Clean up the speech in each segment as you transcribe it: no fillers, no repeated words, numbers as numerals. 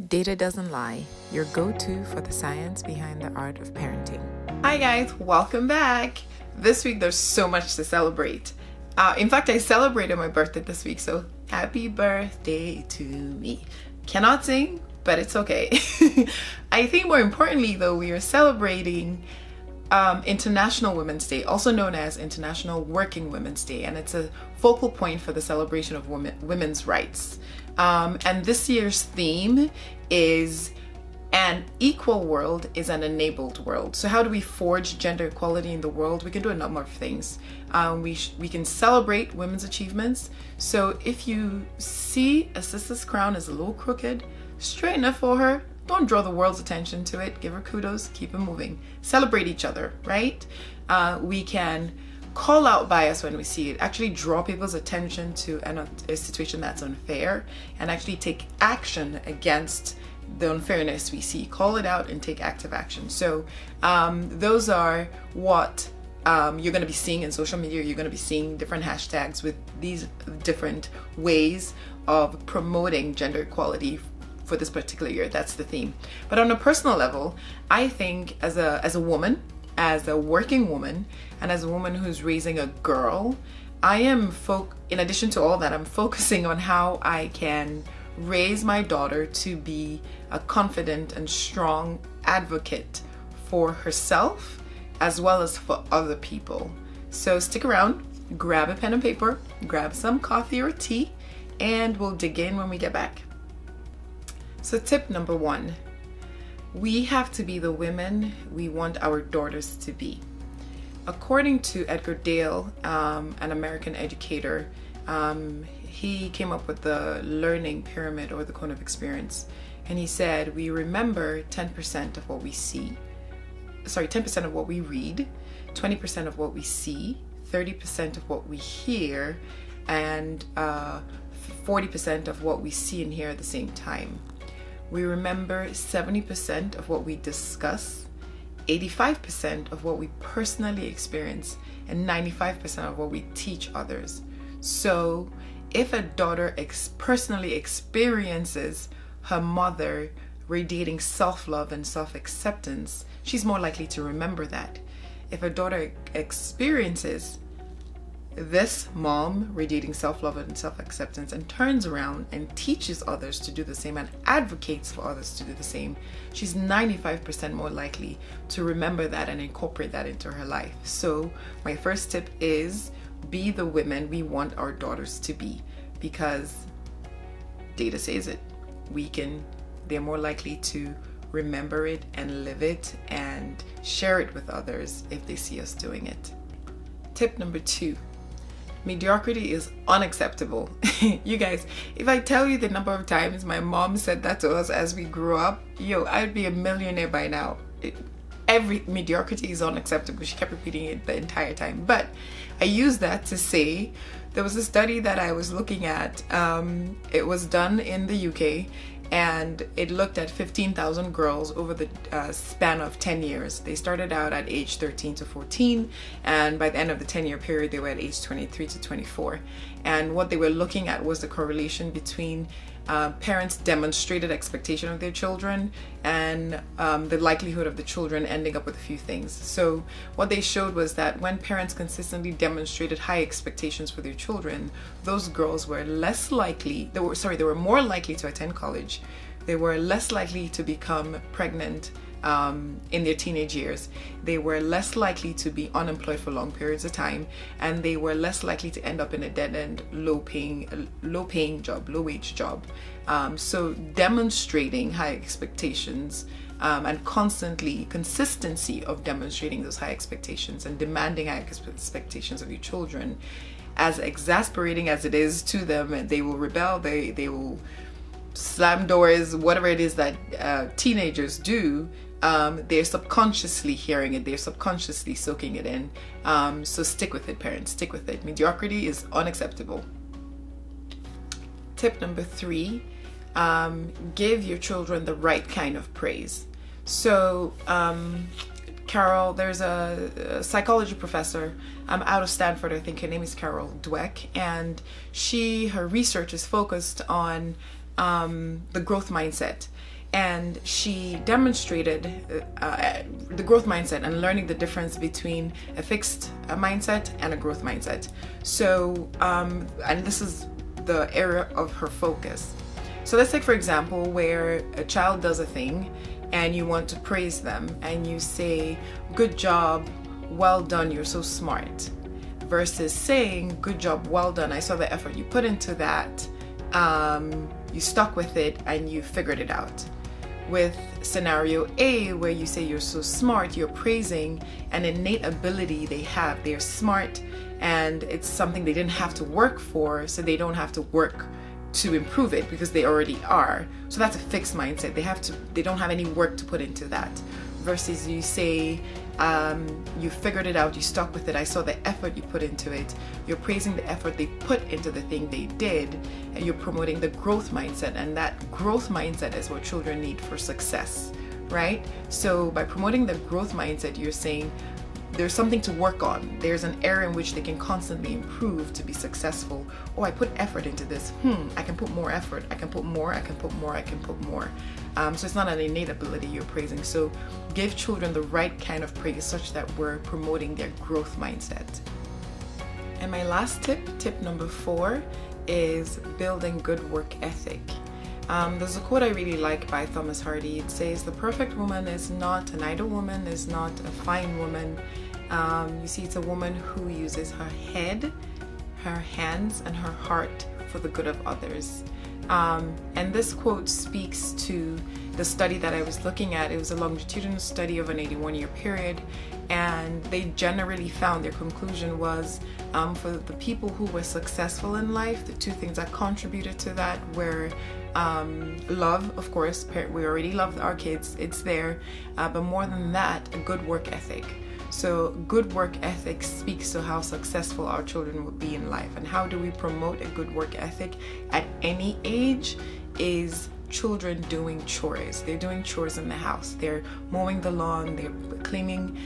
Data doesn't lie, your go-to for the science behind the art of parenting. Hi guys, welcome back. This week there's so much to celebrate. In fact, I celebrated my birthday this week, so happy birthday to me. Cannot sing, but it's okay. I think more importantly though, we are celebrating International Women's Day, also known as International Working Women's Day, and it's a focal point for the celebration of women's rights. And this year's theme is an equal world is an enabled world. So how do we forge gender equality in the world? We can do a number of things. We can celebrate women's achievements. So if you see a sister's crown is a little crooked, straighten it for her. Don't draw the world's attention to it. Give her kudos. Keep it moving. Celebrate each other, right? We can call out bias when we see it. Actually draw people's attention to a situation that's unfair and actually take action against the unfairness we see. Call it out and take active action. So those are what you're going to be seeing in social media. You're going to be seeing different hashtags with these different ways of promoting gender equality for this particular year. That's the theme. But on a personal level, I think as a woman, as a working woman, and as a woman who's raising a girl, I am in addition to all that, I'm focusing on how I can raise my daughter to be a confident and strong advocate for herself as well as for other people. So stick around, grab a pen and paper, grab some coffee or tea, and we'll dig in when we get back. So tip number 1, we have to be the women we want our daughters to be. According to Edgar Dale, an American educator, he came up with the learning pyramid or the cone of experience. And he said, we remember 10% of what we see. 10% of what we read, 20% of what we see, 30% of what we hear, and 40% of what we see and hear at the same time. We remember 70% of what we discuss, 85% of what we personally experience, and 95% of what we teach others. So if a daughter personally experiences her mother radiating self-love and self-acceptance, she's more likely to remember that. If a daughter experiences this mom radiating self-love and self-acceptance and turns around and teaches others to do the same and advocates for others to do the same, she's 95% more likely to remember that and incorporate that into her life. So my first tip is be the women we want our daughters to be, because data says it. They're more likely to remember it and live it and share it with others if they see us doing it. Tip number 2. Mediocrity is unacceptable. You guys, if I tell you the number of times my mom said that to us as we grew up, I'd be a millionaire by now. Every mediocrity is unacceptable. She kept repeating it the entire time. But I use that to say there was a study that I was looking at. It was done in the UK, and it looked at 15,000 girls over the span of 10 years. They started out at age 13 to 14, and by the end of the 10-year period, they were at age 23 to 24. And what they were looking at was the correlation between parents' demonstrated expectation of their children and the likelihood of the children ending up with a few things. So what they showed was that when parents consistently demonstrated high expectations for their children, those girls were they were more likely to attend college. They were less likely to become pregnant in their teenage years. They were less likely to be unemployed for long periods of time, and they were less likely to end up in a dead-end, low-wage job. So demonstrating high expectations and consistency of demonstrating those high expectations and demanding high expectations of your children, as exasperating as it is to them, and they will rebel, they will slam doors, whatever it is that teenagers do. They're subconsciously hearing it, they're subconsciously soaking it in. So stick with it, parents, stick with it. Mediocrity is unacceptable. Tip number 3, give your children the right kind of praise. So Carol, there's a psychology professor out of Stanford, I think her name is Carol Dweck, and her research is focused on the growth mindset. And she demonstrated the growth mindset and learning the difference between a fixed mindset and a growth mindset. So, and this is the area of her focus. So let's take, for example, where a child does a thing and you want to praise them and you say, good job, well done, you're so smart, versus saying, good job, well done, I saw the effort you put into that, you stuck with it and you figured it out. With scenario A, where you say you're so smart, you're praising an innate ability they have. They're smart and it's something they didn't have to work for, so they don't have to work to improve it because they already are. So that's a fixed mindset. They don't have any work to put into that. Versus you say, you figured it out, you stuck with it, I saw the effort you put into it. You're praising the effort they put into the thing they did, and you're promoting the growth mindset, and that growth mindset is what children need for success, right? So by promoting the growth mindset, you're saying there's something to work on. There's an area in which they can constantly improve to be successful. Oh, I put effort into this. I can put more effort. I can put more, I can put more, I can put more. So it's not an innate ability you're praising. So give children the right kind of praise such that we're promoting their growth mindset. And my last tip number 4, is building good work ethic. There's a quote I really like by Thomas Hardy. It says, the perfect woman is not an idle woman, is not a fine woman. You see, it's a woman who uses her head, her hands, and her heart for the good of others. And this quote speaks to the study that I was looking at. It was a longitudinal study of an 81-year period, and they generally found, their conclusion was, for the people who were successful in life, the 2 things that contributed to that were love, of course. We already love our kids, it's there, but more than that, a good work ethic. So good work ethic speaks to how successful our children will be in life. And how do we promote a good work ethic at any age? Is children doing chores. They're doing chores in the house. They're mowing the lawn, they're cleaning,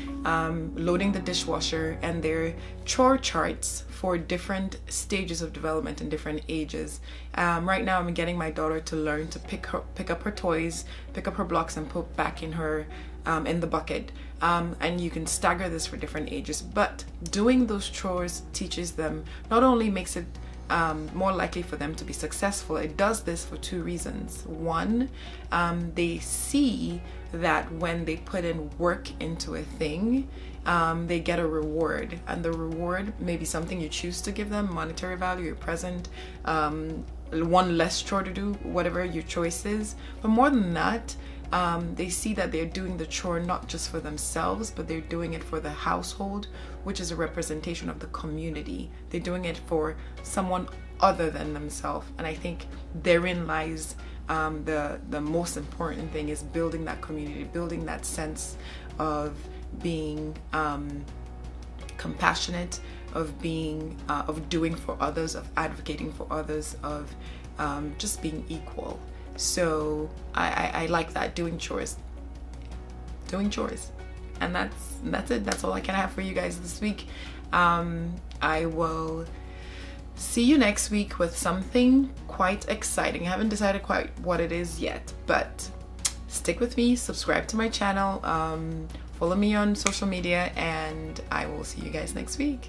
loading the dishwasher, and their chore charts for different stages of development and different ages. Right now I'm getting my daughter to learn to pick up her toys, pick up her blocks and put back in her in the bucket. And you can stagger this for different ages, but doing those chores teaches them, not only makes it more likely for them to be successful, it does this for 2 reasons. One, they see that when they put in work into a thing, they get a reward, and the reward may be something you choose to give them, monetary value, your present, one less chore to do, whatever your choice is. But more than that, they see that they're doing the chore not just for themselves, but they're doing it for the household, which is a representation of the community. They're doing it for someone other than themselves. And I think therein lies the most important thing, is building that community, building that sense of being compassionate, of being of doing for others, of advocating for others, of just being equal. So I like that, doing chores, and that's it. That's all I can have for you guys this week. I will see you next week with something quite exciting. I haven't decided quite what it is yet, but stick with me, subscribe to my channel, follow me on social media, and I will see you guys next week.